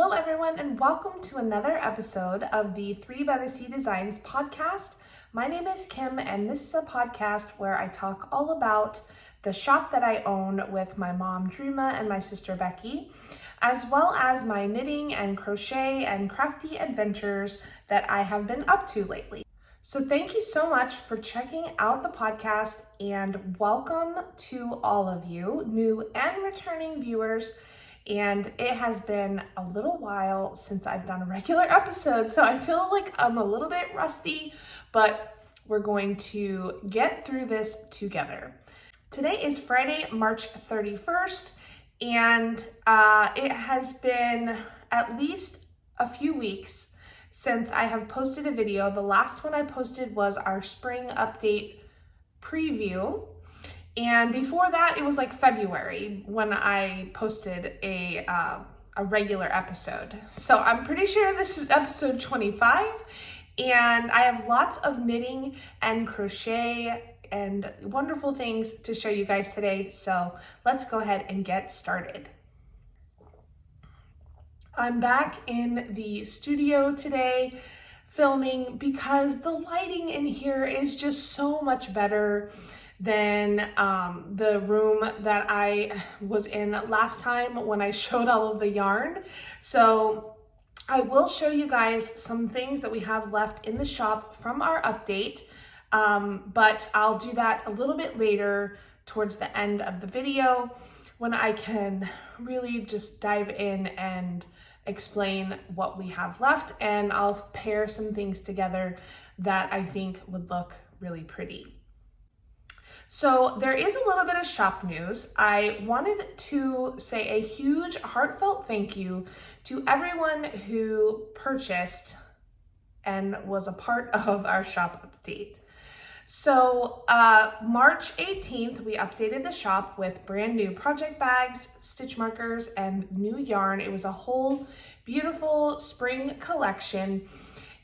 Hello everyone, and welcome to another episode of the 3 by the Sea Designs podcast. My name is Kim, and this is a podcast where I talk all about the shop that I own with my mom Dreama and my sister Becky, as well as my knitting and crochet and crafty adventures that I have been up to lately. So thank you so much for checking out the podcast, and welcome to all of you, new and returning viewers. And it has been a little while since I've done a regular episode, so I feel like I'm a little bit rusty, but we're going to get through this together. Today is Friday, March 31st, and it has been at least a few weeks since I have posted a video. The last one I posted was our spring update preview. And before that, it was like February when I posted a regular episode. So I'm pretty sure this is episode 25, and I have lots of knitting and crochet and wonderful things to show you guys today. So let's go ahead and get started. I'm back in the studio today filming because the lighting in here is just so much better than the room that I was in last time when I showed all of the yarn. So I will show you guys some things that we have left in the shop from our update, but I'll do that a little bit later towards the end of the video when I can really just dive in and explain what we have left, and I'll pair some things together that I think would look really pretty. So there is a little bit of shop news. I wanted to say a huge heartfelt thank you to everyone who purchased and was a part of our shop update. So March 18th, we updated the shop with brand new project bags, stitch markers, and new yarn. It was a whole beautiful spring collection.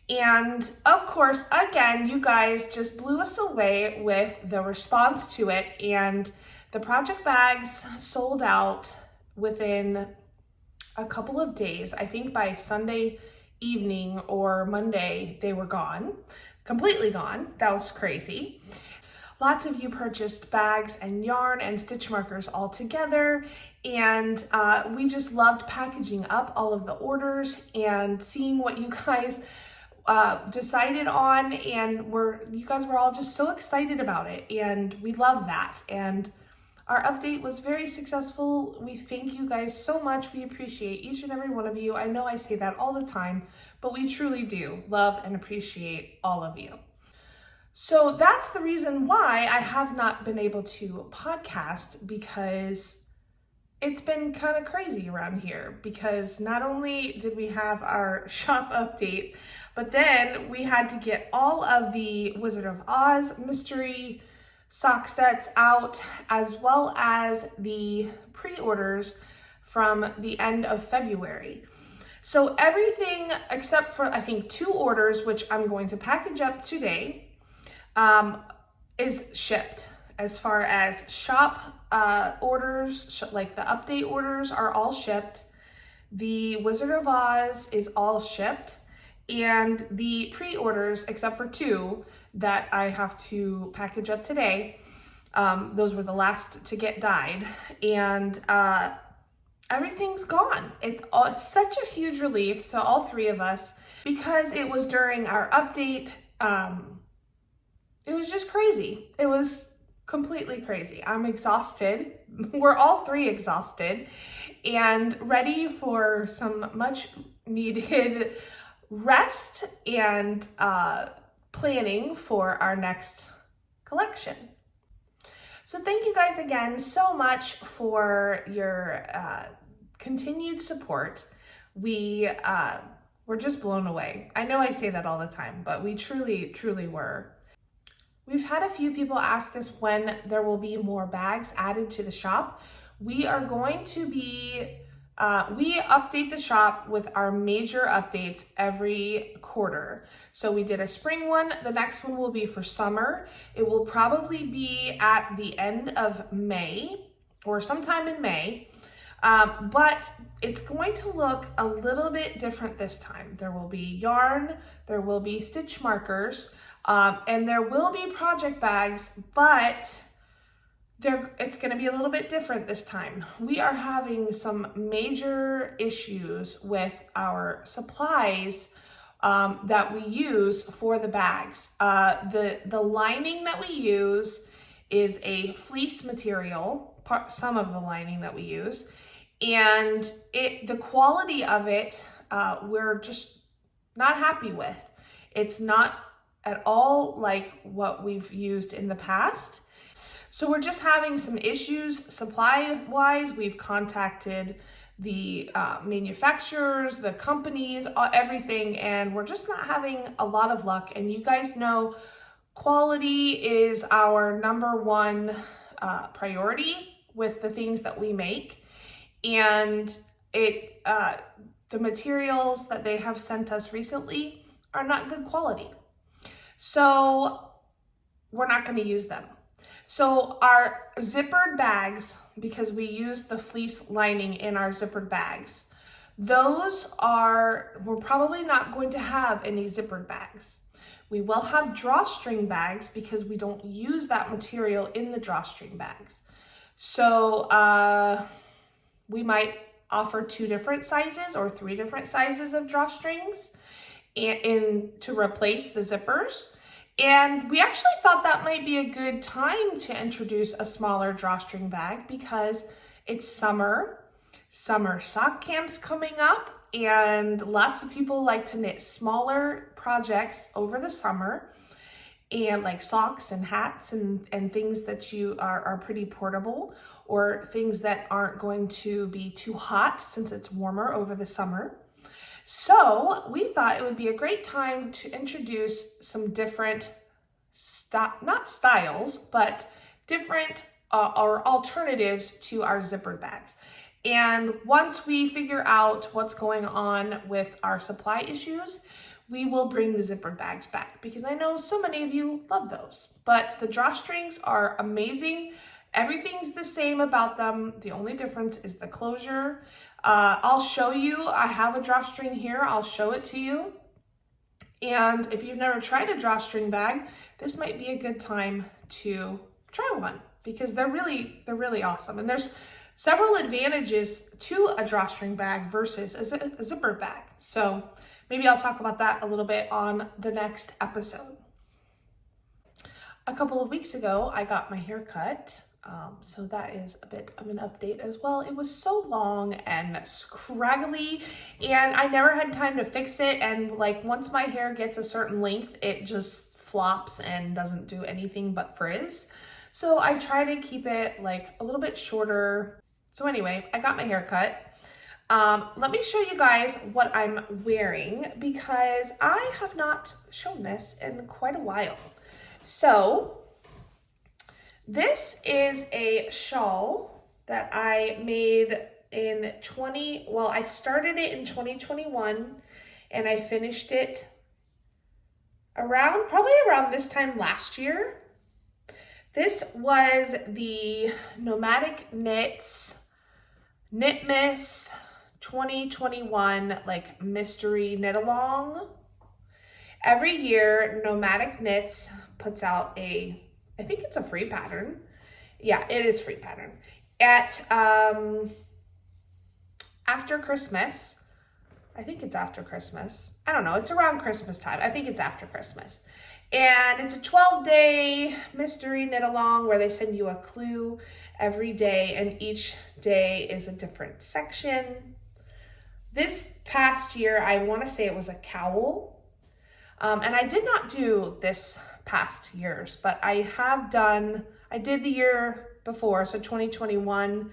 And of course, again, you guys just blew us away with the response to it, and the project bags sold out within a couple of days. I think by Sunday evening or Monday, they were gone, completely gone. That was crazy. Lots of you purchased bags and yarn and stitch markers all together, and we just loved packaging up all of the orders and seeing what you guys decided on, and you guys were all just so excited about it, and we love that. And our update was very successful. We thank you guys so much. We appreciate each and every one of you. I know I say that all the time, but we truly do love and appreciate all of you. So that's the reason why I have not been able to podcast, because it's been kind of crazy around here, because not only did we have our shop update, but then we had to get all of the Wizard of Oz mystery sock sets out, as well as the pre-orders from the end of February. So everything except for, I think, 2 orders, which I'm going to package up today, is shipped. As far as shop orders, like the update orders, are all shipped. The Wizard of Oz is all shipped. And the pre-orders, except for 2 that I have to package up today, those were the last to get dyed, and everything's gone. It's such a huge relief to all 3 of us, because it was during our update. It was just crazy. It was completely crazy. I'm exhausted. We're all 3 exhausted and ready for some much needed rest and planning for our next collection. So thank you guys again so much for your continued support. We're just blown away. I know I say that all the time, but we truly, truly were. We've had a few people ask us when there will be more bags added to the shop. We are going to be we update the shop with our major updates every quarter. So we did a spring one. The next one will be for summer. It will probably be at the end of May or sometime in May. but it's going to look a little bit different this time. There will be yarn, there will be stitch markers, and there will be project bags, but it's going to be a little bit different this time. We are having some major issues with our supplies that we use for the bags. The lining that we use is a fleece material, some of the lining that we use, and the quality of it, we're just not happy with. It's not at all like what we've used in the past. So we're just having some issues supply-wise. We've contacted the manufacturers, the companies, everything, and we're just not having a lot of luck. And you guys know quality is our number one priority with the things that we make. And the materials that they have sent us recently are not good quality. So we're not going to use them. So our zippered bags, because we use the fleece lining in our zippered bags, we're probably not going to have any zippered bags. We will have drawstring bags because we don't use that material in the drawstring bags. So we might offer 2 different sizes or 3 different sizes of drawstrings to replace the zippers. And we actually thought that might be a good time to introduce a smaller drawstring bag because it's summer sock camp's coming up, and lots of people like to knit smaller projects over the summer, and like socks and hats and things that are pretty portable, or things that aren't going to be too hot since it's warmer over the summer. So we thought it would be a great time to introduce some different, not styles, but different or alternatives to our zippered bags. And once we figure out what's going on with our supply issues, we will bring the zippered bags back because I know so many of you love those. But the drawstrings are amazing. Everything's the same about them. The only difference is the closure. I'll show you, I have a drawstring here, I'll show it to you. And if you've never tried a drawstring bag, this might be a good time to try one because they're really awesome. And there's several advantages to a drawstring bag versus a zipper bag. So maybe I'll talk about that a little bit on the next episode. A couple of weeks ago, I got my hair cut. So that is a bit of an update as well. It was so long and scraggly and I never had time to fix it. And like once my hair gets a certain length, it just flops and doesn't do anything but frizz. So I try to keep it like a little bit shorter. So anyway, I got my hair cut. Let me show you guys what I'm wearing because I have not shown this in quite a while. So this is a shawl that I made I started it in 2021 and I finished it probably around this time last year. This was the Nomadic Knits Knitmas 2021 like mystery knit along. Every year Nomadic Knits puts out I think it's a free pattern. Yeah, it is free pattern. At after Christmas, I think it's after Christmas. I don't know, it's around Christmas time. I think it's after Christmas. And it's a 12-day mystery knit along where they send you a clue every day and each day is a different section. This past year, I want to say it was a cowl. And I did not do this past years, but I did the year before, so 2021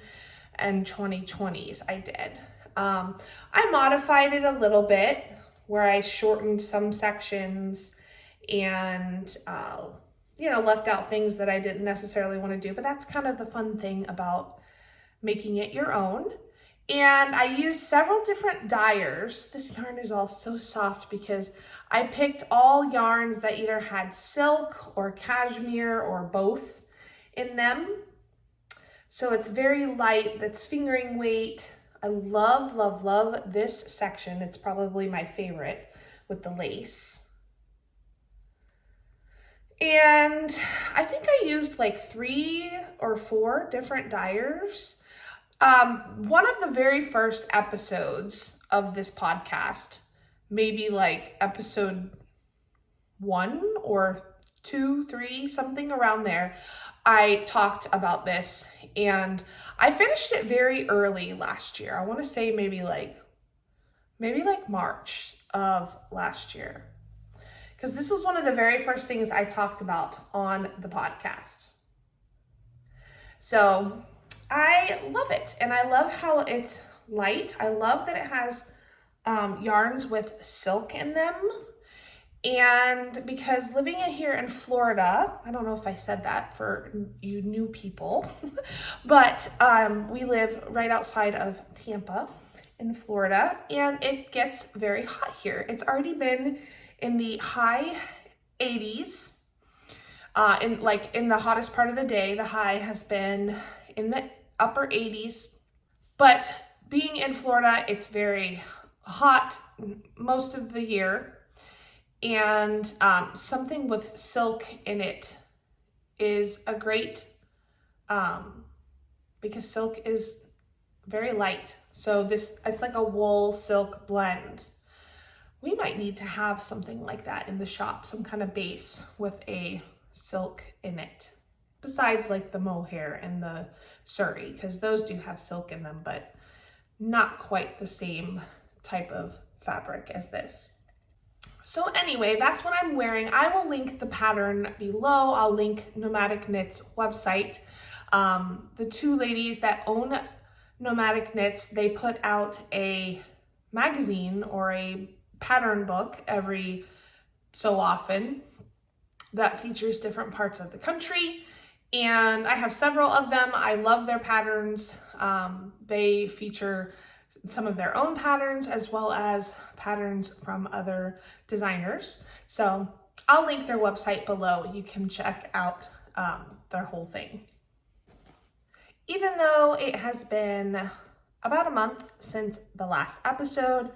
and 2020s I did. I modified it a little bit where I shortened some sections and left out things that I didn't necessarily want to do, but that's kind of the fun thing about making it your own. And I used several different dyers. This yarn is all so soft because I picked all yarns that either had silk or cashmere or both in them. So it's very light, that's fingering weight. I love, love, love this section. It's probably my favorite with the lace. And I think I used like 3 or 4 different dyers. One of the very first episodes of this podcast, maybe like episode 1 or 2, 3, something around there, I talked about this, and I finished it very early last year. I want to say maybe like March of last year, because this was one of the very first things I talked about on the podcast. So I love it, and I love how it's light. I love that it has yarns with silk in them. And because living here in Florida, I don't know if I said that for you new people, but we live right outside of Tampa in Florida, and it gets very hot here. It's already been in the high 80s. In the hottest part of the day, the high has been in the upper 80s. But being in Florida, it's very hot most of the year. And something with silk in it is a great, because silk is very light. So it's like a wool silk blend. We might need to have something like that in the shop, some kind of base with a silk in it. Besides like the mohair and the suri, because those do have silk in them, but not quite the same type of fabric as this. So anyway, that's what I'm wearing. I will link the pattern below. I'll link Nomadic Knits website. The 2 ladies that own Nomadic Knits, they put out a magazine or a pattern book every so often that features different parts of the country. And I have several of them. I love their patterns. They feature some of their own patterns as well as patterns from other designers. So I'll link their website below. You can check out their whole thing. Even though it has been about a month since the last episode,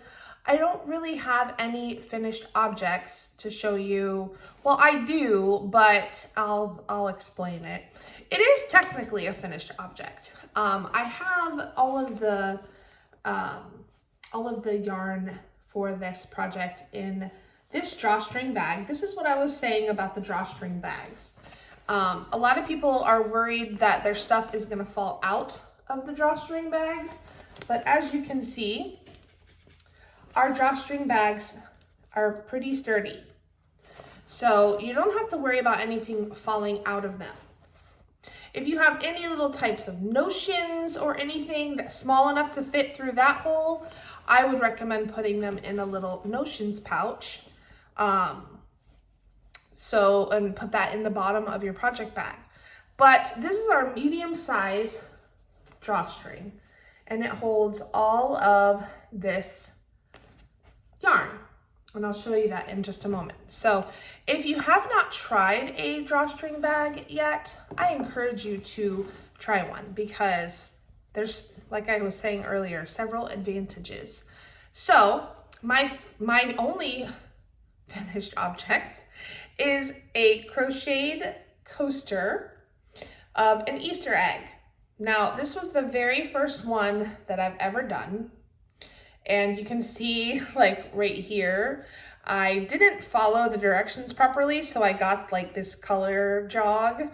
I don't really have any finished objects to show you. Well, I do, but I'll explain it. It is technically a finished object. I have all of the yarn for this project in this drawstring bag. This is what I was saying about the drawstring bags. A lot of people are worried that their stuff is going to fall out of the drawstring bags, but as you can see, our drawstring bags are pretty sturdy. So you don't have to worry about anything falling out of them. If you have any little types of notions or anything that's small enough to fit through that hole, I would recommend putting them in a little notions pouch. And put that in the bottom of your project bag. But this is our medium size drawstring, and it holds all of this yarn. And I'll show you that in just a moment. So if you have not tried a drawstring bag yet, I encourage you to try one because there's, like I was saying earlier, several advantages. So my only finished object is a crocheted coaster of an Easter egg. Now, this was the very first one that I've ever done. And you can see like right here, I didn't follow the directions properly, so I got like this color jog,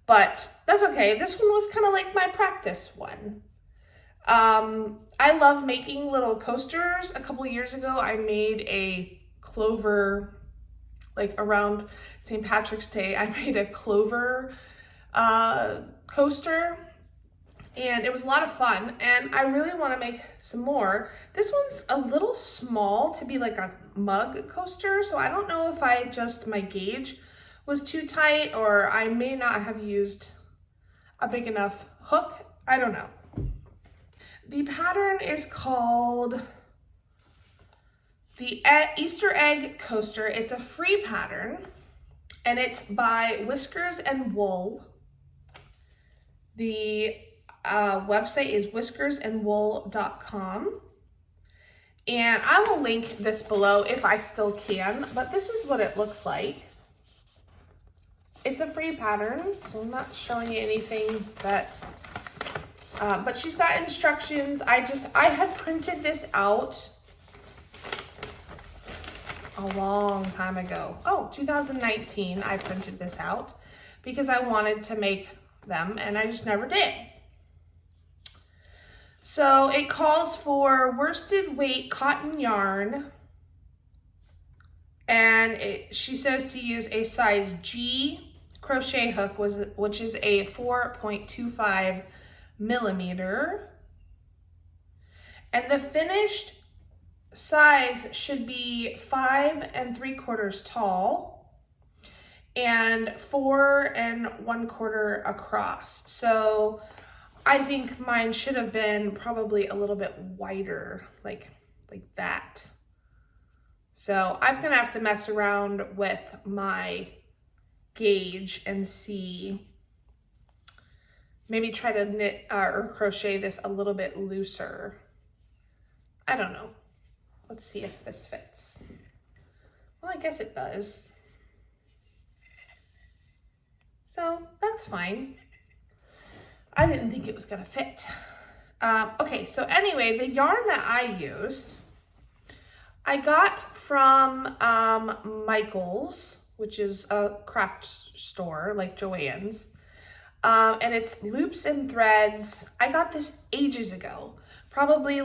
but that's okay. This one was kind of like my practice one. I love making little coasters. A couple years ago, I made a clover, like around St. Patrick's Day, I made a clover coaster. And it was a lot of fun, and I really want to make some more. This one's a little small to be like a mug coaster, so I don't know if my gauge was too tight, or I may not have used a big enough hook. I don't know. The pattern is called the Easter Egg Coaster. It's a free pattern, and it's by Whiskers and Wool. The website is whiskersandwool.com. And I will link this below if I still can, but this is what it looks like. It's a free pattern, so I'm not showing you anything that, but she's got instructions. I had printed this out a long time ago. Oh, 2019, I printed this out because I wanted to make them and I just never did. So it calls for worsted weight cotton yarn, and she says to use a size G crochet hook, which is a 4.25 millimeter, and the finished size should be 5 3/4 tall and 4 1/4 across. So I think mine should have been probably a little bit wider, like that. So I'm gonna have to mess around with my gauge and see, maybe try to knit or crochet this a little bit looser. I don't know. Let's see if this fits. Well, I guess it does. So that's fine. I didn't think it was gonna fit. Okay, so anyway, the yarn that I used, I got from Michael's, which is a craft store like Joann's, and it's loops and threads. I got this ages ago, probably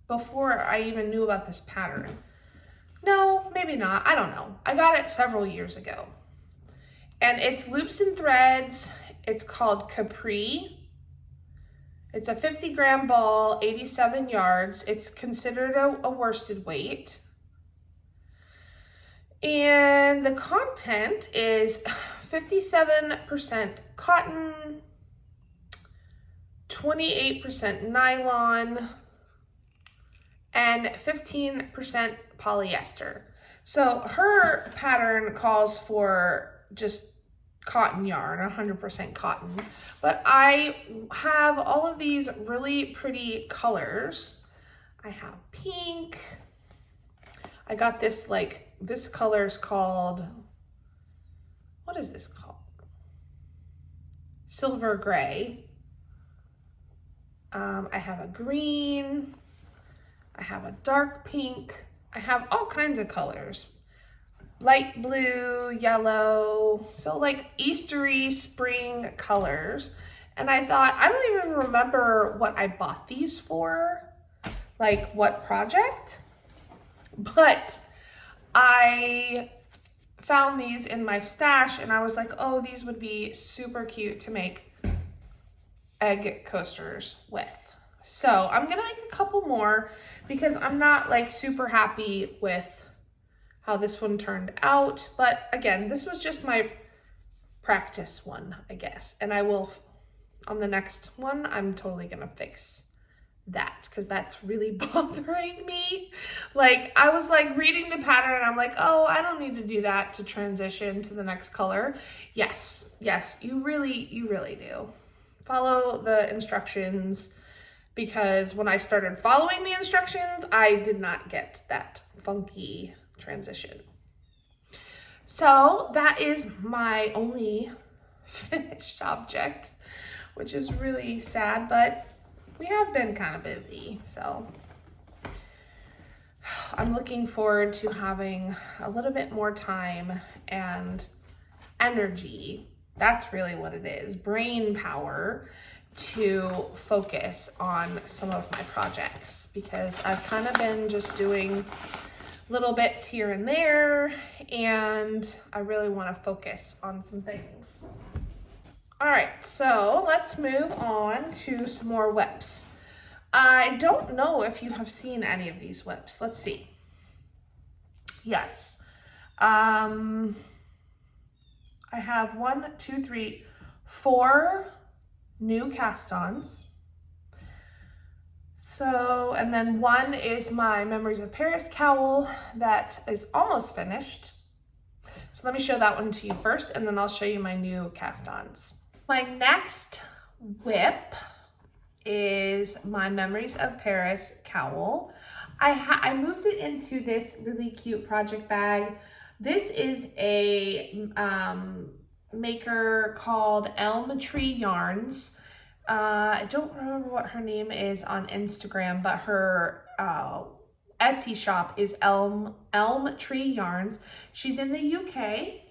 before I even knew about this pattern. No, maybe not, I don't know. I got it several years ago. And it's loops and threads. It's called Capri. It's a 50-gram ball, 87 yards. It's considered a worsted weight. And the content is 57% cotton, 28% nylon, and 15% polyester. So her pattern calls for just cotton yarn, 100% cotton, but I have all of these really pretty colors. I have pink. I got this, this color is called, what is this called? Silver gray. I have a green. I have a dark pink. I have all kinds of colors. Light blue, yellow, so Eastery spring colors. And I thought, I don't even remember what I bought these for, what project, but I found these in my stash and I was like, oh, these would be super cute to make egg coasters with. So I'm gonna make a couple more because I'm not super happy with how this one turned out. But again, this was just my practice one, I guess. And I will, on the next one, I'm totally gonna fix that because that's really bothering me. I was reading the pattern and I'm like, oh, I don't need to do that to transition to the next color. Yes, you really do. Follow the instructions, because when I started following the instructions, I did not get that funky transition. So that is my only finished object, which is really sad, but we have been kind of busy. So I'm looking forward to having a little bit more time and energy. That's really what it is, brain power, to focus on some of my projects, because I've kind of been just doing little bits here and there, and I really want to focus on some things. All right, so let's move on to some more whips. I don't know if you have seen any of these whips. Let's see. Yes. I have 4 new cast-ons. So, and then one is my Memories of Paris cowl that is almost finished. So let me show that one to you first, and then I'll show you my new cast-ons. My next whip is my Memories of Paris cowl. I moved it into this really cute project bag. This is a maker called Elm Tree Yarns. I don't remember what her name is on Instagram, but her Etsy shop is Elm Tree Yarns. She's in the UK.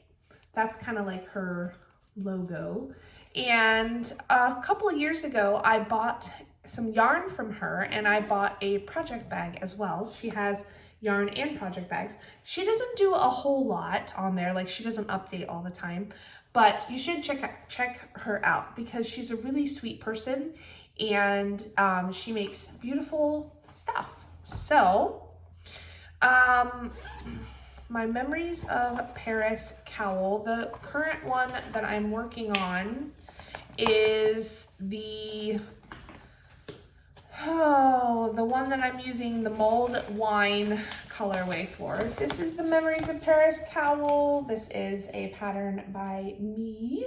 That's kind of like her logo. And a couple of years ago, I bought some yarn from her, and I bought a project bag as well. She has yarn and project bags. She doesn't do a whole lot on there, like she doesn't update all the time, but you should check her out because she's a really sweet person, and she makes beautiful stuff. So, my Memories of Paris cowl, the current one that I'm working on is the one that I'm using the mulled wine colorway for. This is the Memories of Paris cowl. This is a pattern by me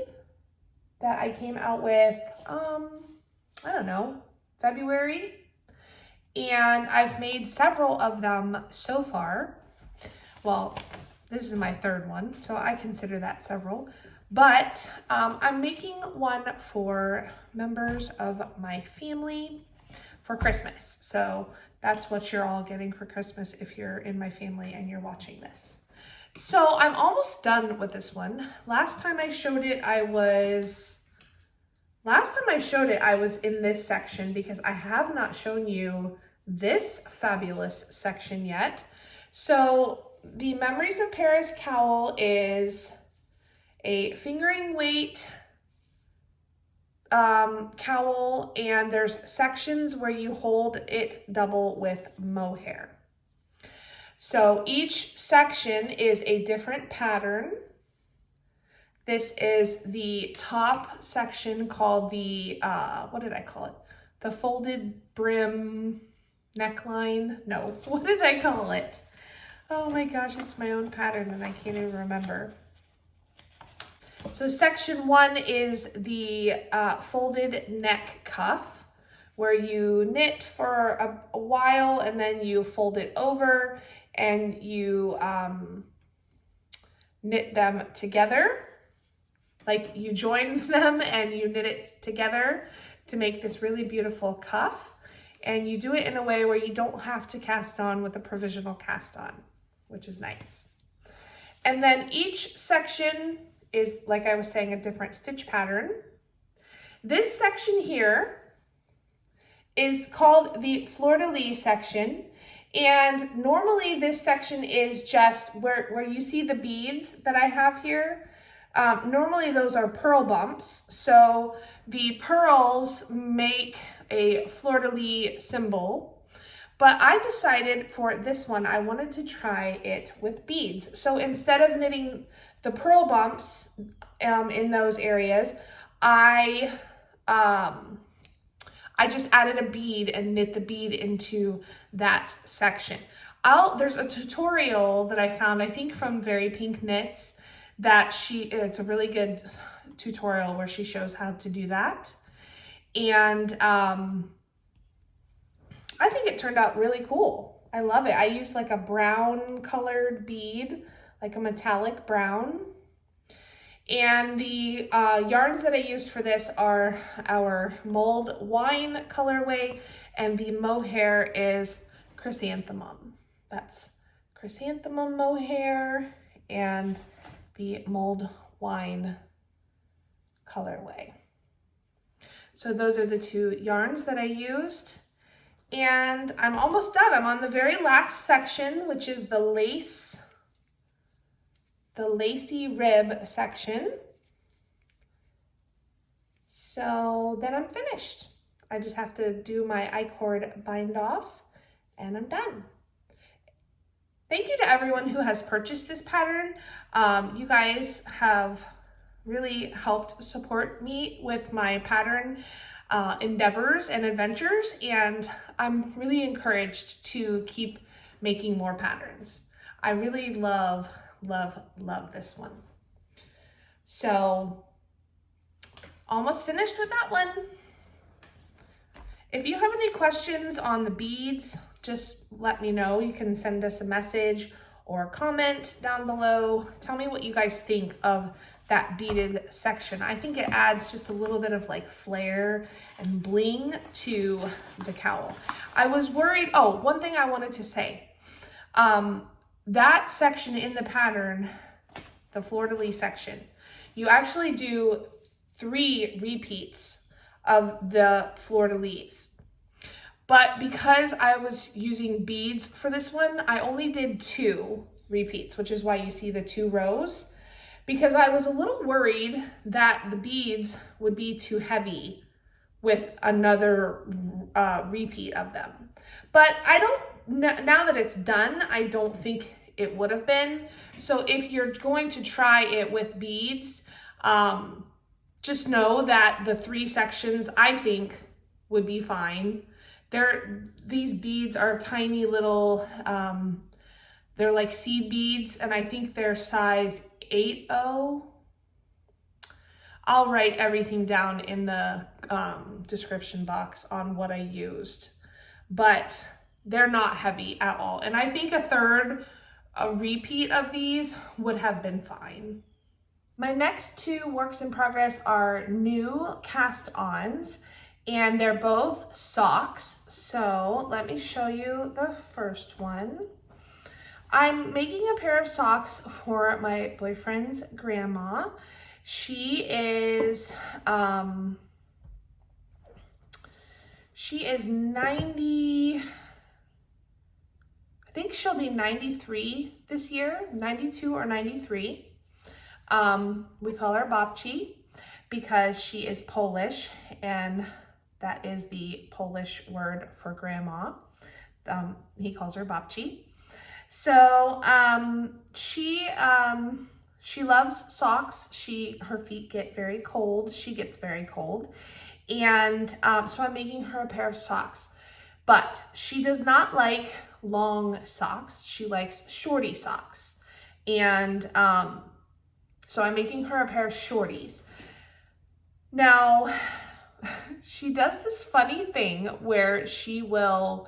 that I came out with, I don't know, February. And I've made several of them so far. Well, this is my third one, so I consider that several. But I'm making one for members of my family for Christmas. So that's what you're all getting for Christmas if you're in my family and you're watching this. So I'm almost done with this one. Last time I showed it, I was in this section because I have not shown you this fabulous section yet. So the Memories of Paris cowl is a fingering weight cowl, and there's sections where you hold it double with mohair. So each section is a different pattern. This is the top section called the, what did I call it? The folded brim neckline? No, what did I call it? Oh my gosh, it's my own pattern and I can't even remember. So section 1 is the folded neck cuff, where you knit for a while and then you fold it over and you knit them together. Like you join them and you knit it together to make this really beautiful cuff. And you do it in a way where you don't have to cast on with a provisional cast on, which is nice. And then each section is, like I was saying, a different stitch pattern. This section here is called the fleur-de-lis section. And normally this section is just where you see the beads that I have here. Normally those are pearl bumps. So the pearls make a fleur-de-lis symbol. But I decided for this one, I wanted to try it with beads. So instead of knitting the pearl bumps in those areas, I just added a bead and knit the bead into that section. There's a tutorial that I found, I think from Very Pink Knits, that it's a really good tutorial where she shows how to do that. And I think it turned out really cool. I love it. I used like a brown colored bead, like a metallic brown. And the yarns that I used for this are our mulled wine colorway, and the mohair is chrysanthemum. That's chrysanthemum mohair and the mulled wine colorway. So those are the two yarns that I used. And I'm almost done. I'm on the very last section, which is the lacy rib section. So then I'm finished. I just have to do my I-cord bind off and I'm done. Thank you to everyone who has purchased this pattern. You guys have really helped support me with my pattern endeavors and adventures, and I'm really encouraged to keep making more patterns. I really love this one. So almost finished with that one. If you have any questions on the beads, just let me know. You can send us a message or comment down below. Tell me what you guys think of that beaded section. I think it adds just a little bit of like flair and bling to the cowl. I was worried, oh, one thing I wanted to say. That section in the pattern, the fleur-de-lis section, you actually do 3 repeats of the fleur-de-lis. But because I was using beads for this one, I only did 2 repeats, which is why you see the 2 rows, because I was a little worried that the beads would be too heavy with another repeat of them. But I don't, now that it's done, I don't think it would have been. So if you're going to try it with beads, just know that the 3 sections, I think, would be fine. These beads are tiny little, they're like seed beads, and I think they're size 8.0. I'll write everything down in the description box on what I used, but they're not heavy at all. And I think a repeat of these would have been fine. My next 2 works in progress are new cast-ons, and they're both socks. So let me show you the first one. I'm making a pair of socks for my boyfriend's grandma. She is 90, I think she'll be 93 this year, 92 or 93. We call her Babci because she is Polish, and that is the Polish word for grandma. He calls her Babci. So she loves socks. Her feet get very cold. She gets very cold. And so I'm making her a pair of socks. But she does not like long socks. She likes shorty socks. And so I'm making her a pair of shorties. Now, she does this funny thing where she will,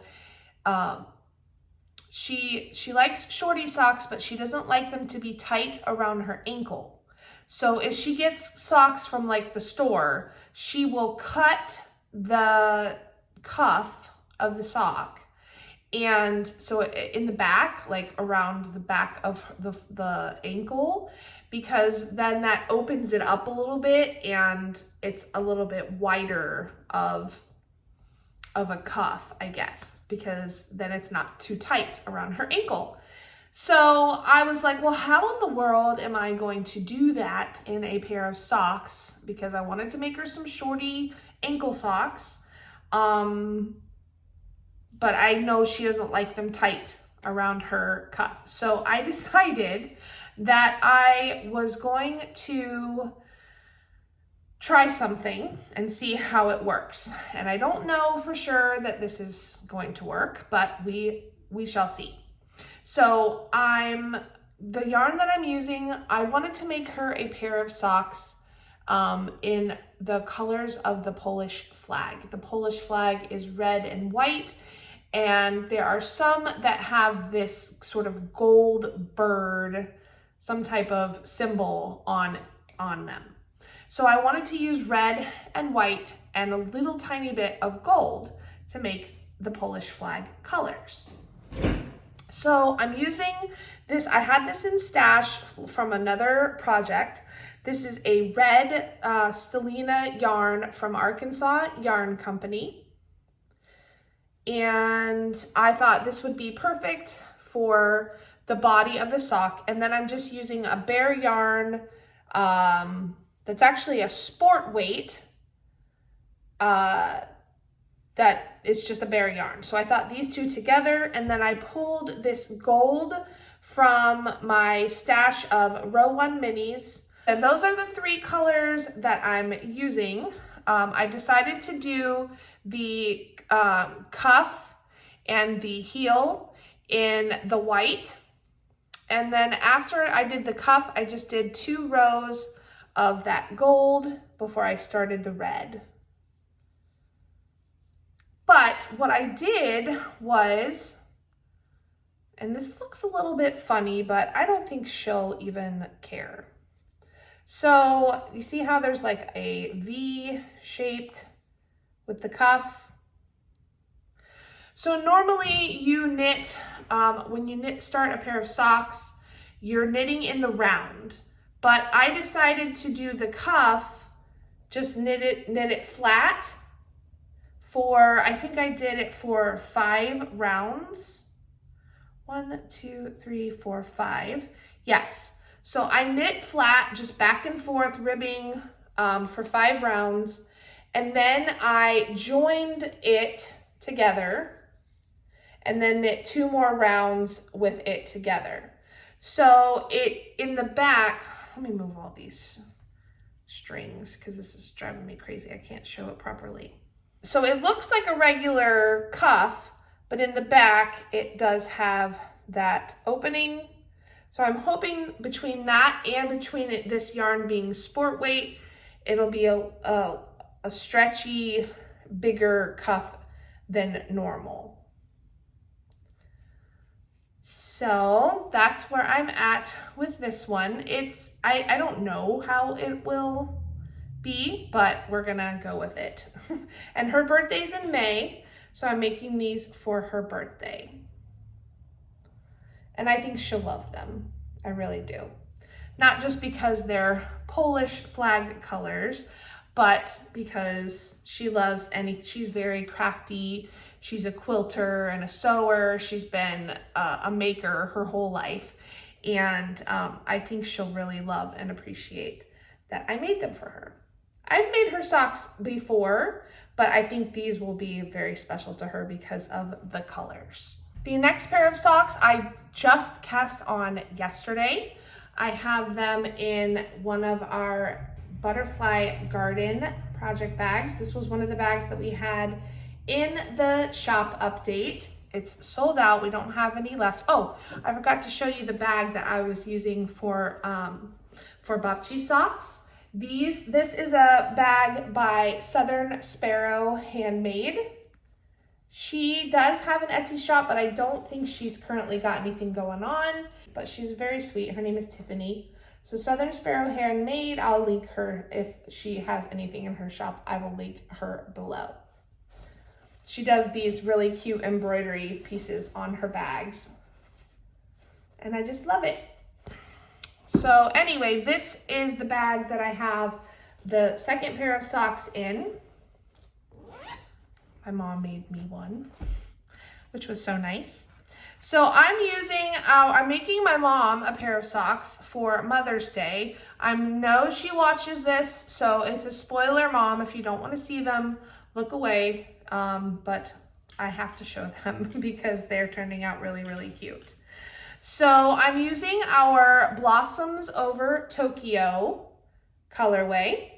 she likes shorty socks, but she doesn't like them to be tight around her ankle. So if she gets socks from like the store, she will cut the cuff of the sock. And so in the back, like around the back of the ankle, because then that opens it up a little bit and it's a little bit wider of a cuff, I guess, because then it's not too tight around her ankle. So I was like, well, how in the world am I going to do that in a pair of socks? Because I wanted to make her some shorty ankle socks. But I know she doesn't like them tight around her cuff. So I decided that I was going to try something and see how it works. And I don't know for sure that this is going to work, but we shall see. So the yarn that I'm using, I wanted to make her a pair of socks in the colors of the Polish flag. The Polish flag is red and white, and there are some that have this sort of gold bird, some type of symbol on them. So I wanted to use red and white and a little tiny bit of gold to make the Polish flag colors. So I'm using this, I had this in stash from another project. This is a red Stellina yarn from Arkansas Yarn Company. And I thought this would be perfect for the body of the sock. And then I'm just using a bare yarn that's actually a sport weight, that it's just a bare yarn. So I thought these two together, and then I pulled this gold from my stash of row 1 minis. And those are the 3 colors that I'm using. I decided to do the cuff and the heel in the white. And then after I did the cuff, I just did 2 rows of that gold before I started the red. But what I did was, and this looks a little bit funny, but I don't think she'll even care. So you see how there's like a V shaped with the cuff? So normally you knit, when you start a pair of socks, you're knitting in the round, but I decided to do the cuff, just knit it flat for, I think I did it for 5 rounds. 1, 2, 3, 4, 5. Yes. So I knit flat, just back and forth ribbing for 5 rounds. And then I joined it together and then knit 2 more rounds with it together. So in the back, let me move all these strings because this is driving me crazy. I can't show it properly. So it looks like a regular cuff, but in the back, it does have that opening. So I'm hoping between that and between this yarn being sport weight, it'll be a stretchy, bigger cuff than normal. So that's where I'm at with this one. I don't know how it will be, but we're gonna go with it. And her birthday's in May, so I'm making these for her birthday. And I think she'll love them. I really do. Not just because they're Polish flag colors, but because she loves she's very crafty. She's a quilter and a sewer. She's been a maker her whole life. And I think she'll really love and appreciate that I made them for her. I've made her socks before, but I think these will be very special to her because of the colors. The next pair of socks I just cast on yesterday. I have them in one of our Butterfly Garden project bags. This was one of the bags that we had in the shop update. It's sold out. We don't have any left. Oh, I forgot to show you the bag that I was using for Bapchi socks. This is a bag by Southern Sparrow Handmade. She does have an Etsy shop, but I don't think she's currently got anything going on, but she's very sweet. Her name is Tiffany. So Southern Sparrow Handmade, I'll link her. If she has anything in her shop, I will link her below. She does these really cute embroidery pieces on her bags, and I just love it. So anyway, this is the bag that I have the second pair of socks in. My mom made me one, which was so nice. So I'm making my mom a pair of socks for Mother's Day. I know she watches this, so it's a spoiler, Mom. If you don't want to see them, look away. But I have to show them because they're turning out really, really cute. So I'm using our Blossoms Over Tokyo colorway.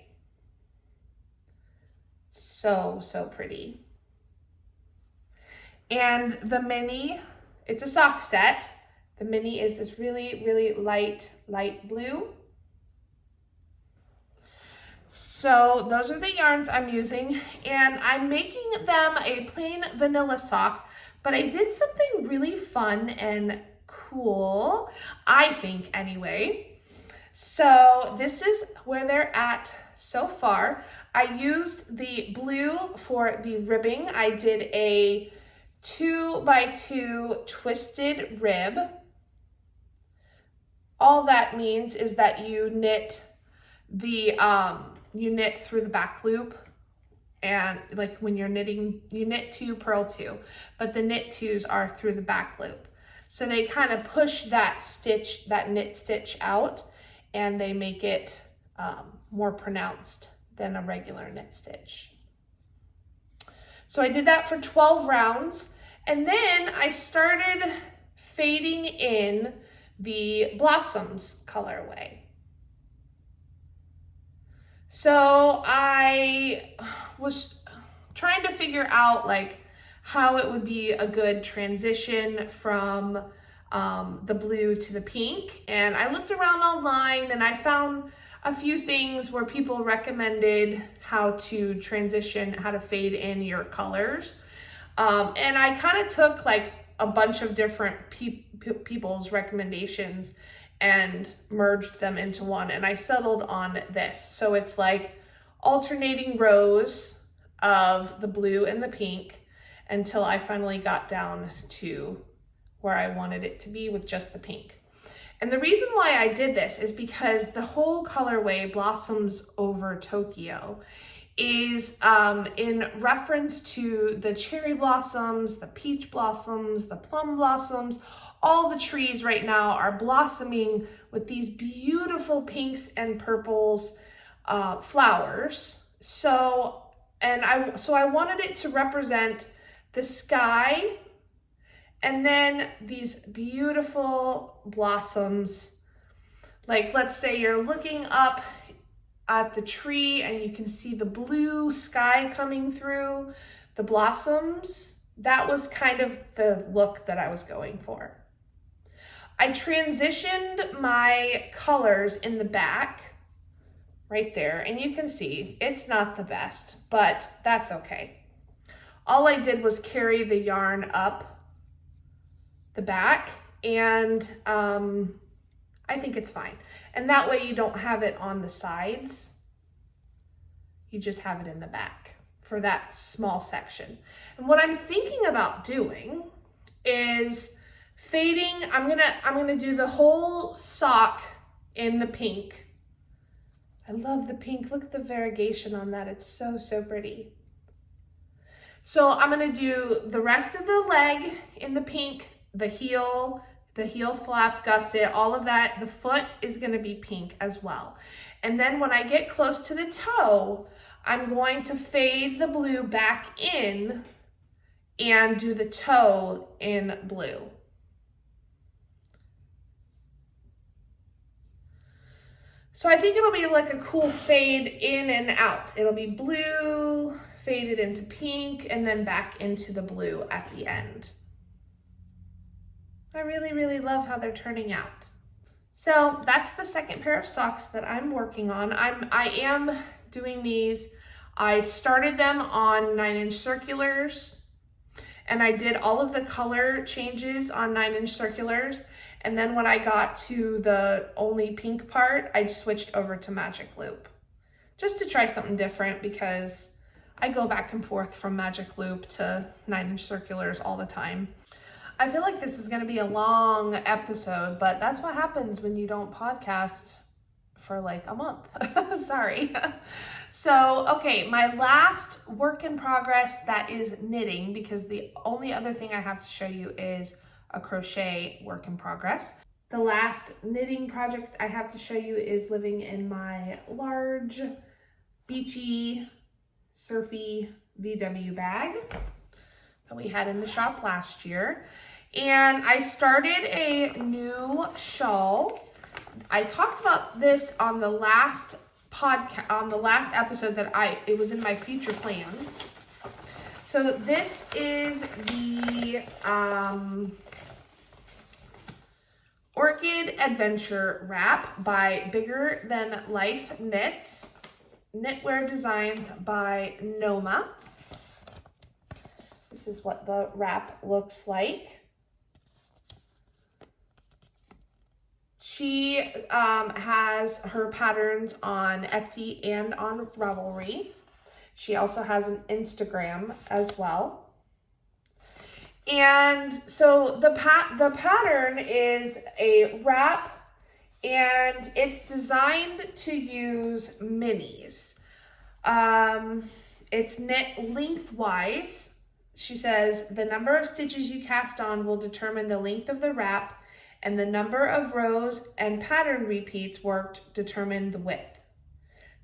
So pretty. And the mini, it's a sock set. The mini is this really, really light blue. So those are the yarns I'm using, and I'm making them a plain vanilla sock, but I did something really fun and cool, I think anyway. So this is where they're at so far. I used the blue for the ribbing. I did a 2x2 twisted rib. All that means is that you knit through the back loop, and like when you're knitting, you knit 2, purl 2, but the knit 2s are through the back loop. So they kind of push that knit stitch out, and they make it more pronounced than a regular knit stitch. So I did that for 12 rounds, and then I started fading in the Blossoms colorway. So I was trying to figure out like how it would be a good transition from the blue to the pink. And I looked around online, and I found a few things where people recommended how to transition, how to fade in your colors. And I kind of took like a bunch of different people's recommendations and merged them into one, and I settled on this. So it's like alternating rows of the blue and the pink until I finally got down to where I wanted it to be with just the pink. And the reason why I did this is because the whole colorway Blossoms Over Tokyo is in reference to the cherry blossoms, the peach blossoms, the plum blossoms. All the trees right now are blossoming with these beautiful pinks and purples flowers. So I wanted it to represent the sky and then these beautiful blossoms. Like, let's say you're looking up at the tree and you can see the blue sky coming through the blossoms. That was kind of the look that I was going for. I transitioned my colors in the back right there, and you can see it's not the best, but that's okay. All I did was carry the yarn up the back, and I think it's fine. And that way you don't have it on the sides. You just have it in the back for that small section. And what I'm thinking about doing is fading. I'm gonna do the whole sock in the pink. I love the pink. Look at the variegation on that. It's so, so pretty. So I'm gonna do the rest of the leg in the pink, the heel flap, gusset, all of that. The foot is gonna be pink as well. And then when I get close to the toe, I'm going to fade the blue back in and do the toe in blue. So I think it'll be like a cool fade in and out. It'll be blue, faded into pink, and then back into the blue at the end. I really, really love how they're turning out. So that's the second pair of socks that I'm working on. I am doing these. I started them on 9-inch circulars, and I did all of the color changes on 9-inch circulars. And then when I got to the only pink part, I switched over to Magic Loop just to try something different, because I go back and forth from Magic Loop to 9-inch circulars all the time. I feel like this is going to be a long episode, but that's what happens when you don't podcast for like a month. Sorry. So, okay, my last work in progress, that is knitting, because the only other thing I have to show you is a crochet work in progress. The last knitting project I have to show you is living in my large, beachy, surfy VW bag that we had in the shop last year. And I started a new shawl. I talked about this on the last podcast, on the last episode it was in my future plans. So this is the Orchid Adventure Wrap by Bigger Than Life Knits. Knitwear designs by Noma. This is what the wrap looks like. She has her patterns on Etsy and on Ravelry. She also has an Instagram as well. And so the pattern is a wrap, and it's designed to use minis. It's knit lengthwise. She says the number of stitches you cast on will determine the length of the wrap, and the number of rows and pattern repeats worked determine the width.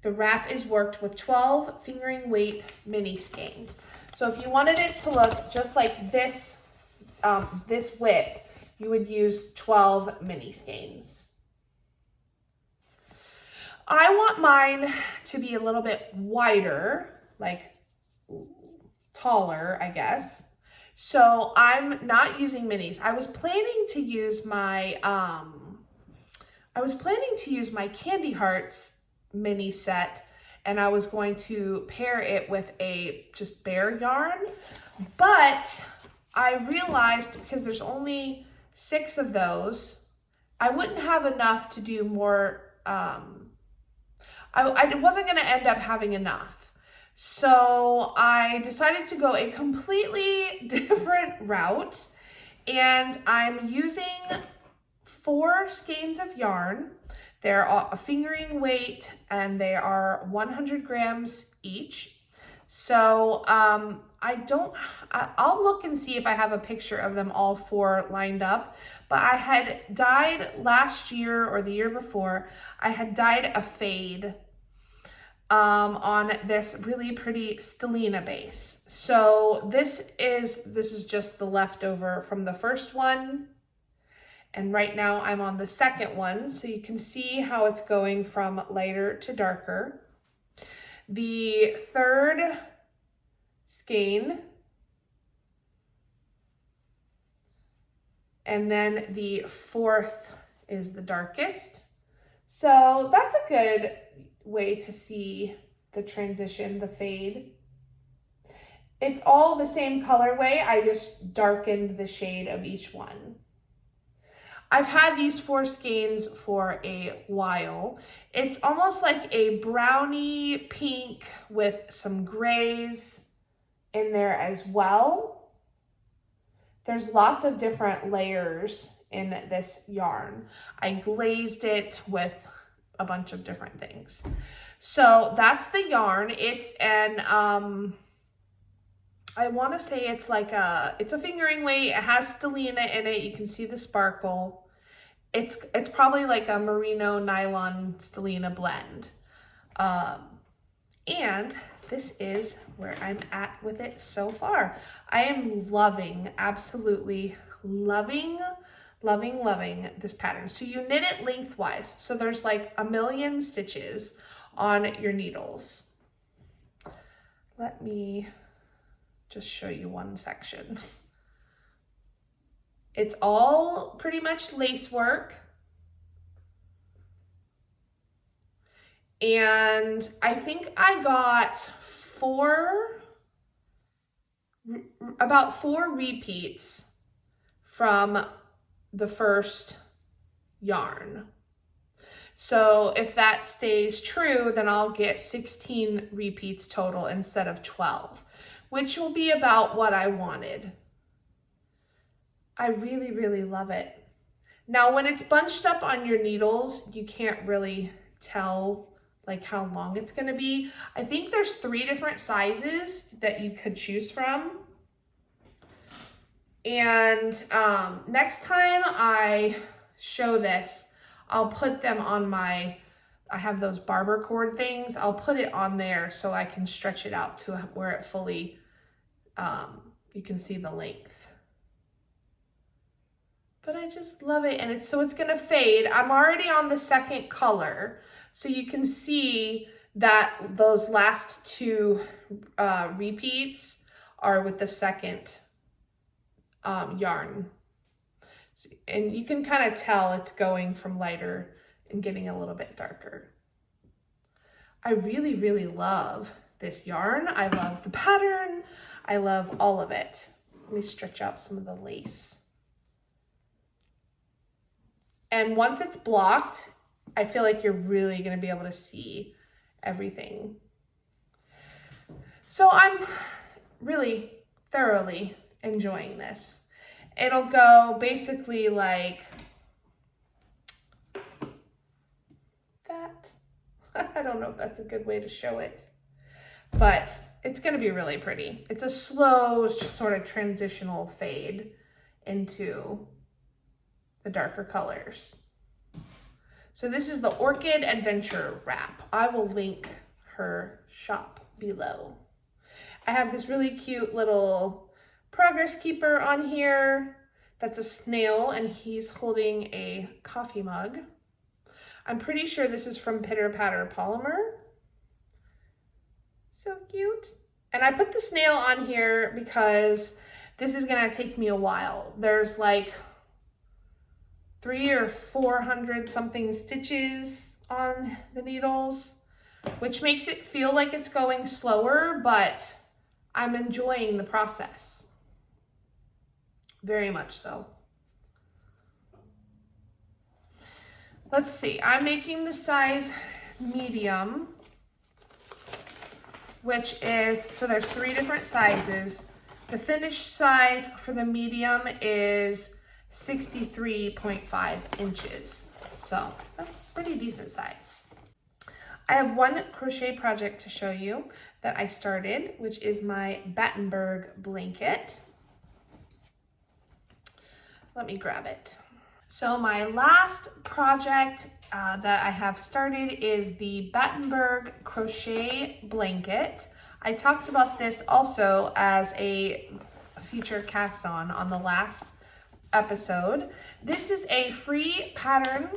The wrap is worked with 12 fingering weight mini skeins. So if you wanted it to look just like this, this width, you would use 12 mini skeins. I want mine to be a little bit wider, like taller, I guess. So I'm not using minis. I was planning to use my Candy Hearts mini set, and I was going to pair it with a just bare yarn, but I realized because there's only 6 of those, I wouldn't have enough to do more. I wasn't going to end up having enough. So I decided to go a completely different route, and I'm using 4 skeins of yarn. They're a fingering weight and they are 100 grams each. So I'll look and see if I have a picture of them all 4 lined up, but I had dyed last year or the year before, I had dyed a fade on this really pretty stellina base. So this is just the leftover from the first one. And right now I'm on the second one, so you can see how it's going from lighter to darker. The third skein, and then the fourth is the darkest. So that's a good way to see the transition, the fade. It's all the same colorway, I just darkened the shade of each one. I've had these 4 skeins for a while. It's almost like a brownie pink with some grays in there as well. There's lots of different layers in this yarn. I glazed it with a bunch of different things. So that's the yarn. It's an, I want to say it's a fingering weight. It has stellina in it. You can see the sparkle. It's probably like a merino nylon stellina blend. And this is where I'm at with it so far. I am loving, absolutely loving this pattern. So you knit it lengthwise. So there's like 1,000,000 stitches on your needles. Let me just show you one section. It's all pretty much lace work. And I think I got about 4 repeats from the first yarn. So if that stays true, then I'll get 16 repeats total instead of 12, which will be about what I wanted. I really, really love it. Now, when it's bunched up on your needles, you can't really tell like how long it's gonna be. I think there's 3 different sizes that you could choose from. And next time I show this, I'll put them on I have those barber cord things. I'll put it on there so I can stretch it out to where it fully, you can see the length. But I just love it, and it's gonna fade. I'm already on the second color, so you can see that those last 2 repeats are with the second yarn. And you can kind of tell it's going from lighter and getting a little bit darker. I really, really love this yarn. I love the pattern. I love all of it. Let me stretch out some of the lace. And once it's blocked, I feel like you're really going to be able to see everything. So I'm really thoroughly enjoying this. It'll go basically like that. I don't know if that's a good way to show it, but it's going to be really pretty. It's a slow sort of transitional fade into the darker colors. So this is the Orchid Adventure wrap. I will link her shop below. I have this really cute little progress keeper on here. That's a snail, and he's holding a coffee mug. I'm pretty sure this is from Pitter Patter Polymer. So cute. And I put the snail on here because this is gonna take me a while. There's like 300 or 400 something stitches on the needles. which makes it feel like it's going slower, but I'm enjoying the process. Very much so. Let's see, I'm making the size medium, which is, so there's 3 different sizes. The finished size for the medium is 63.5 inches. So that's pretty decent size. I have one crochet project to show you that I started, which is my Battenberg blanket. Let me grab it. So my last project that I have started is the Battenberg crochet blanket. I talked about this also as a feature cast on the last episode. This is a free pattern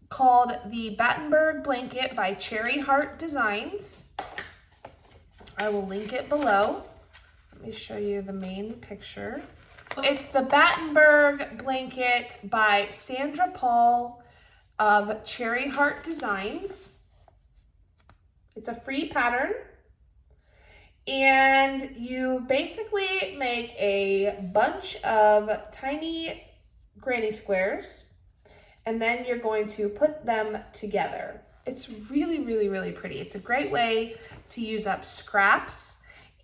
called the Battenberg blanket by Cherry Heart Designs. I will link it below. Let me show you the main picture. It's the Battenberg blanket by Sandra Paul of Cherry Heart Designs. It's a free pattern, and you basically make a bunch of tiny granny squares, and then you're going to put them together. It's really, really, really pretty. It's a great way to use up scraps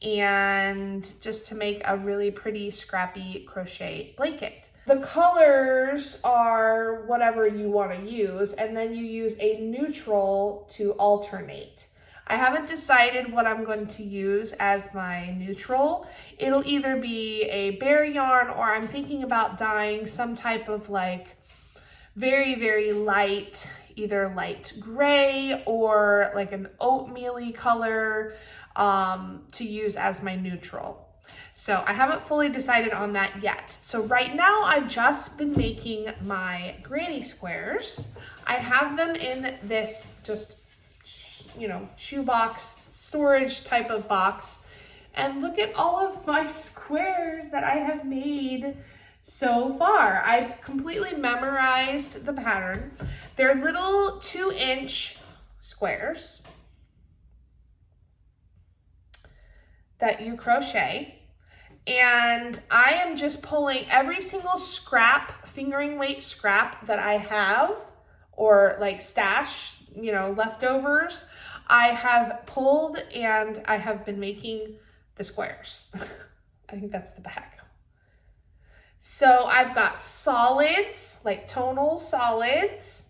and just to make a really pretty scrappy crochet blanket. The colors are whatever you want to use, and then you use a neutral to alternate. I haven't decided what I'm going to use as my neutral. It'll either be a bear yarn, or I'm thinking about dyeing some type of like very, very light, either light gray or like an oatmeal-y color to use as my neutral. So I haven't fully decided on that yet. So right now I've just been making my granny squares. I have them in this just, you know, shoebox storage type of box. And look at all of my squares that I have made so far. I've completely memorized the pattern. They're little 2-inch squares that you crochet, and I am just pulling every single scrap, fingering weight scrap that I have, or like stash, you know, leftovers, I have pulled, and I have been making the squares. I think that's the back. So I've got solids, like tonal solids.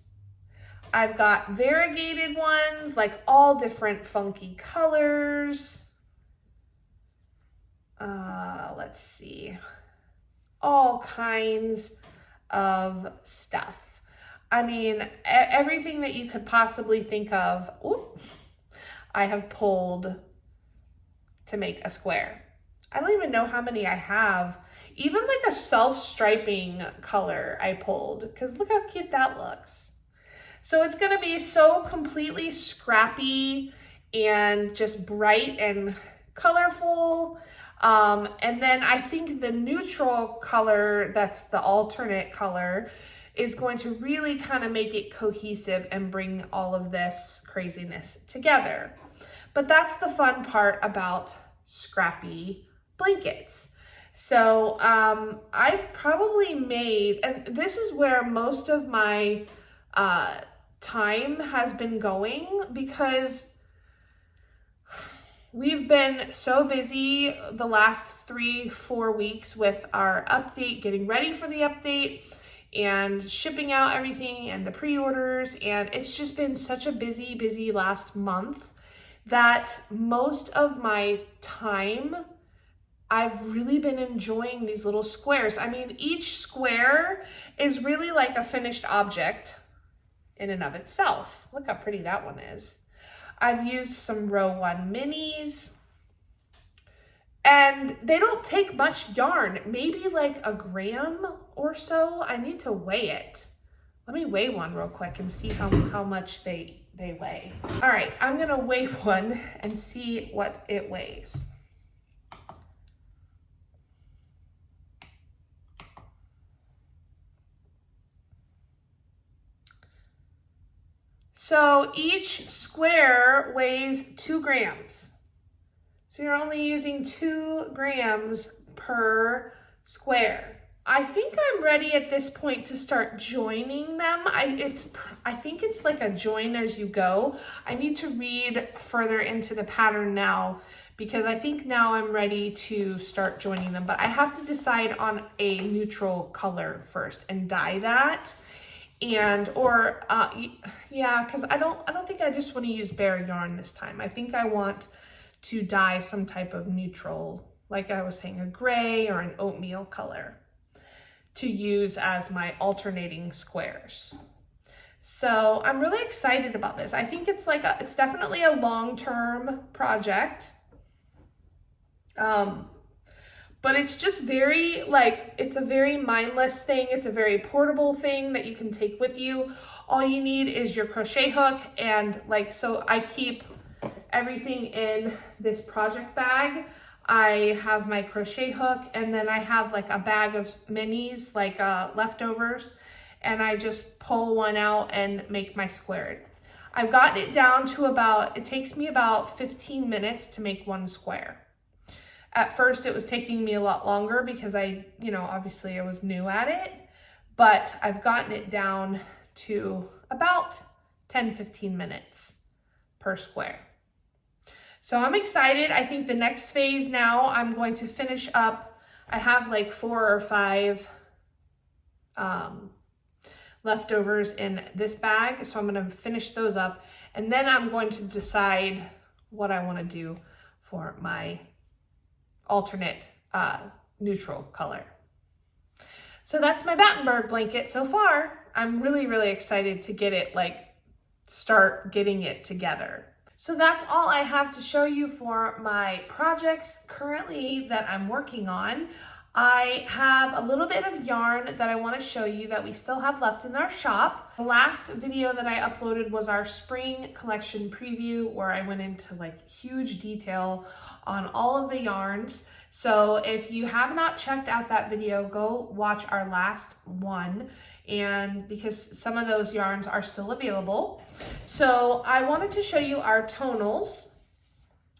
I've got variegated ones, like all different funky colors. Let's see, all kinds of stuff. I mean, everything that you could possibly think of, I have pulled to make a square. I don't even know how many I have. Even like a self-striping color I pulled, because look how cute that looks. So it's gonna be so completely scrappy and just bright and colorful. And then I think the neutral color, that's the alternate color, is going to really kind of make it cohesive and bring all of this craziness together. But that's the fun part about scrappy blankets. So I've probably made, and this is where most of my time has been going, because we've been so busy the last 3-4 weeks with our update, getting ready for the update and shipping out everything and the pre-orders. And it's just been such a busy last month that most of my time, I've really been enjoying these little squares. I mean, each square is really like a finished object in and of itself. Look how pretty that one is. I've used some row 1 minis, and they don't take much yarn, maybe like a gram or so. I need to weigh it. Let me weigh one real quick and see how much they weigh. All right, I'm gonna weigh one and see what it weighs. So each square weighs 2 grams. So you're only using 2 grams per square. I think I'm ready at this point to start joining them. I think it's like a join as you go. I need to read further into the pattern now because I think now I'm ready to start joining them, but I have to decide on a neutral color first and dye that. And yeah, because I don't think I just want to use bare yarn this time. I think I want to dye some type of neutral, like I was saying, a gray or an oatmeal color to use as my alternating squares. So I'm really excited about this. I think it's it's definitely a long-term project. But it's just very it's a very mindless thing. It's a very portable thing that you can take with you. All you need is your crochet hook and so I keep everything in this project bag. I have my crochet hook and then I have a bag of minis, leftovers, and I just pull one out and make my square. I've gotten it down to it takes me about 15 minutes to make one square. At first it was taking me a lot longer because obviously I was new at it, but I've gotten it down to about 10-15 minutes per square. So I'm excited. I think the next phase now I'm going to finish up. I have 4 or 5 leftovers in this bag. So I'm going to finish those up and then I'm going to decide what I want to do for my alternate neutral color. So that's my Battenberg blanket so far. I'm really, really excited to get it, start getting it together. So that's all I have to show you for my projects currently that I'm working on. I have a little bit of yarn that I want to show you that we still have left in our shop. The last video that I uploaded was our spring collection preview where I went into huge detail on all of the yarns. So if you have not checked out that video, go watch our last one, and because some of those yarns are still available. So I wanted to show you our tonals.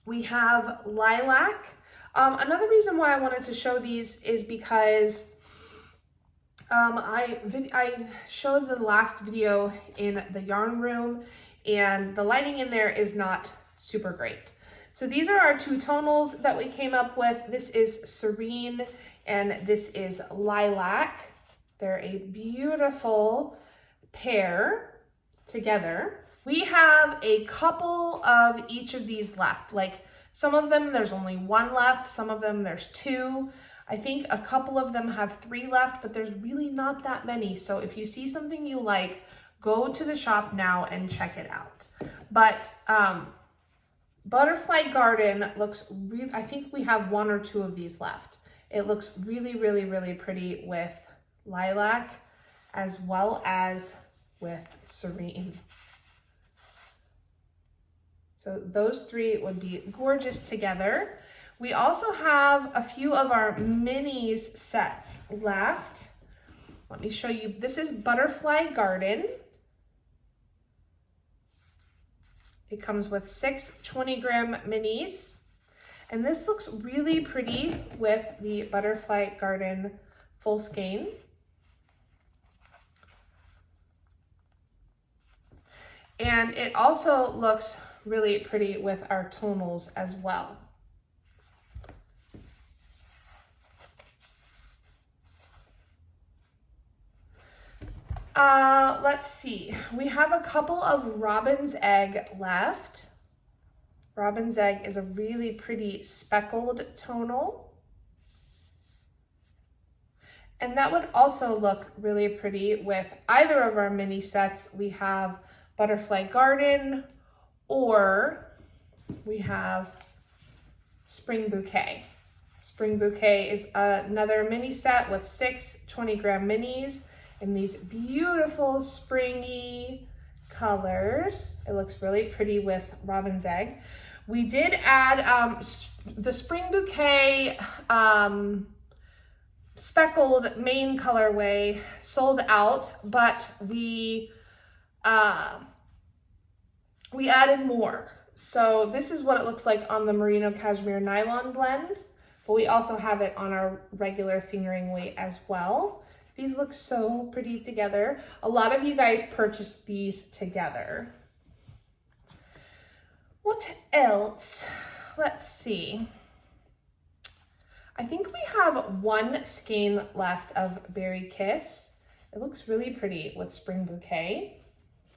We have lilac. Another reason why I wanted to show these is because I showed the last video in the yarn room and the lighting in there is not super great. So these are our 2 tonals that we came up with. This is Serene and this is Lilac. They're a beautiful pair together. We have a couple of each of these left. Some of them, there's only 1 left. Some of them, there's 2. I think a couple of them have 3 left, but there's really not that many. So if you see something you like, go to the shop now and check it out. But Butterfly Garden looks really, I think we have 1 or 2 of these left. It looks really, really, really pretty with lilac as well as with Serene. So those 3 would be gorgeous together. We also have a few of our minis sets left. Let me show you. This is Butterfly Garden. It comes with 6 20-gram minis. And this looks really pretty with the Butterfly Garden full skein. And it also looks really pretty with our tonals as well. Let's see. We have a couple of Robin's Egg left. Robin's Egg is a really pretty speckled tonal. And that would also look really pretty with either of our mini sets. We have Butterfly Garden or we have Spring Bouquet. Spring Bouquet is another mini set with 6 20-gram minis in these beautiful springy colors. It looks really pretty with Robin's Egg. We did add the Spring Bouquet speckled main colorway sold out, but we we added more. So this is what it looks like on the merino cashmere nylon blend, but we also have it on our regular fingering weight as well. These look so pretty together. A lot of you guys purchased these together. What else? Let's see. I think we have one skein left of Berry Kiss. It looks really pretty with Spring Bouquet.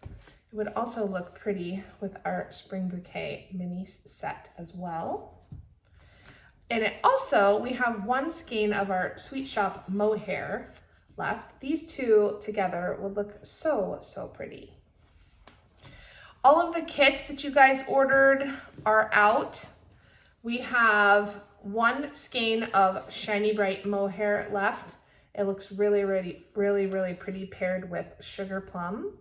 It would also look pretty with our Spring Bouquet mini set as well. And it also, we have one skein of our Sweet Shop Mohair left. These two together would look so, so pretty. All of the kits that you guys ordered are out. We have one skein of Shiny Bright Mohair left. It looks really, really, really, really pretty paired with Sugar Plum.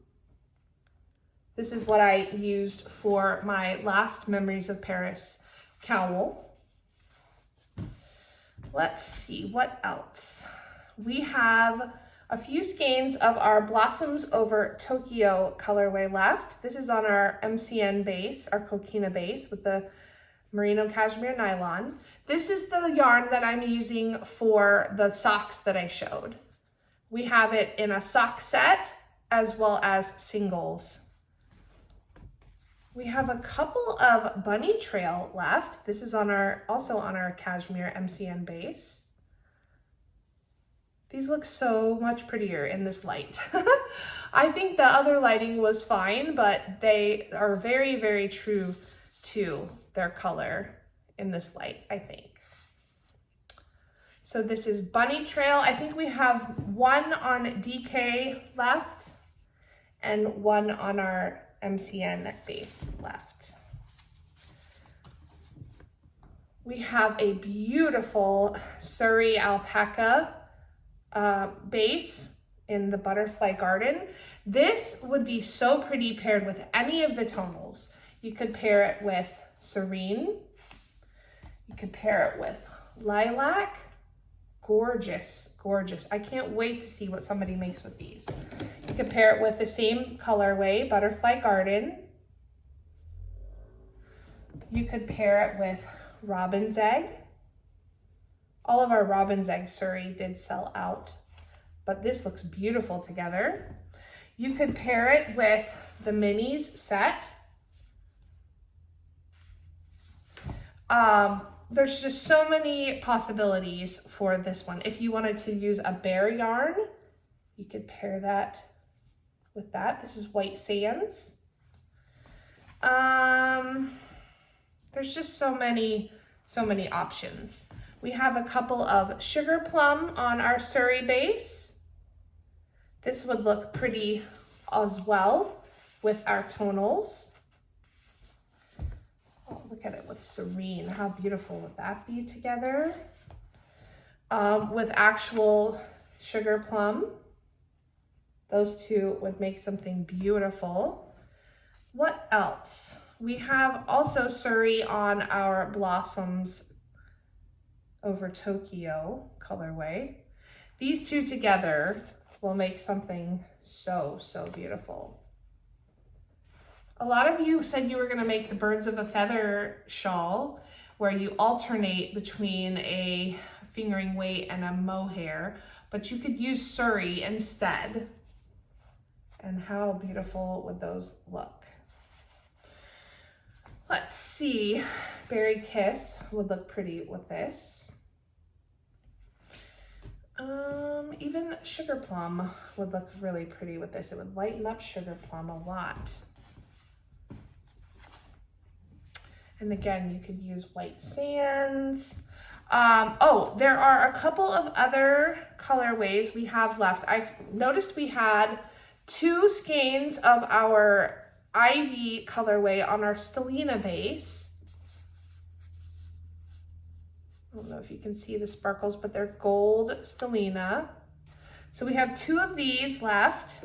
This is what I used for my last Memories of Paris cowl. Let's see, what else? We have a few skeins of our Blossoms Over Tokyo colorway left. This is on our MCN base, our coquina base with the merino cashmere nylon. This is the yarn that I'm using for the socks that I showed. We have it in a sock set as well as singles. We have a couple of Bunny Trail left. This is on our also on our cashmere MCN base. These look so much prettier in this light. I think the other lighting was fine, but they are very, very true to their color in this light, I think. So this is Bunny Trail. I think we have one on DK left and one on our MCN base left. We have a beautiful Surrey alpaca base in the Butterfly Garden. This would be so pretty paired with any of the tonals. You could pair it with Serene. You could pair it with Lilac. Gorgeous, gorgeous. I can't wait to see what somebody makes with these. You could pair it with the same colorway, Butterfly Garden. You could pair it with Robin's Egg. All of our Robin's Egg Surrey did sell out, but this looks beautiful together. You could pair it with the Minis set. There's just so many possibilities for this one. If you wanted to use a bear yarn, you could pair that with that. This is White Sands. There's just so many options. We have a couple of Sugar Plum on our Surrey base. This would look pretty as well with our tonals. Oh, look at it with Serene. How beautiful would that be together? With actual Sugar Plum. Those two would make something beautiful. What else? We have also Surrey on our Blossoms Over Tokyo colorway. These two together will make something so, so beautiful. A lot of you said you were going to make the Birds of a Feather shawl where you alternate between a fingering weight and a mohair, but you could use Surrey instead. And how beautiful would those look? Let's see, Berry Kiss would look pretty with this. Even Sugar Plum would look really pretty with this. It would lighten up Sugar Plum a lot. And again, you could use White Sands. Oh, there are a couple of other colorways we have left. I've noticed we had 2 skeins of our Ivy colorway on our Stellina base. I don't know if you can see the sparkles, but they're gold Stellina. So we have 2 of these left.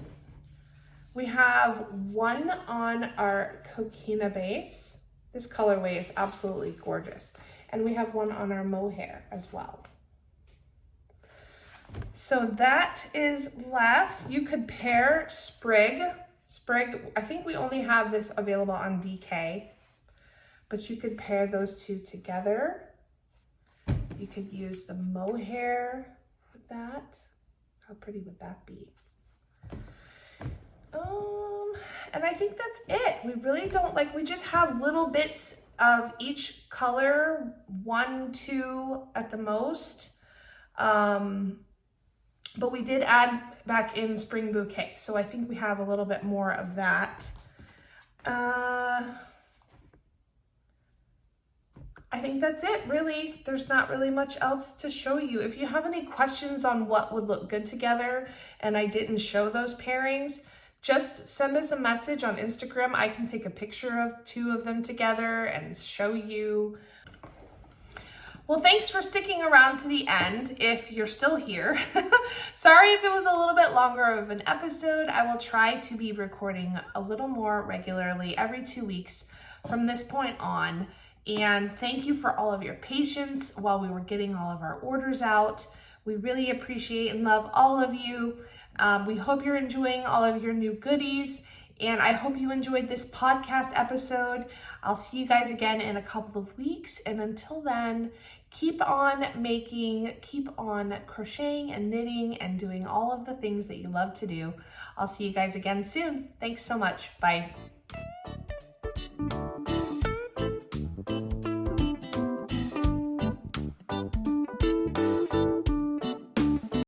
We have one on our Coquina base. This colorway is absolutely gorgeous. And we have one on our mohair as well. So that is left. You could pair Sprig sprig. I think we only have this available on DK, but you could pair those two together. You could use the mohair with that. How pretty would that be? And I think that's it. We really don't, like, we just have little bits of each color, 1, 2 at the most. But we did add back in spring bouquet, so I think we have a little bit more of that. I think that's it, really. There's not really much else to show you. If you have any questions on what would look good together and I didn't show those pairings, just send us a message on Instagram. I can take a picture of 2 of them together and show you. Well, thanks for sticking around to the end if you're still here. Sorry if it was a little bit longer of an episode. I will try to be recording a little more regularly every 2 weeks from this point on. And thank you for all of your patience while we were getting all of our orders out. We really appreciate and love all of you. We hope you're enjoying all of your new goodies, and I hope you enjoyed this podcast episode. I'll see you guys again in a couple of weeks, and until then, keep on making, keep on crocheting and knitting and doing all of the things that you love to do. I'll see you guys again soon. Thanks so much. Bye.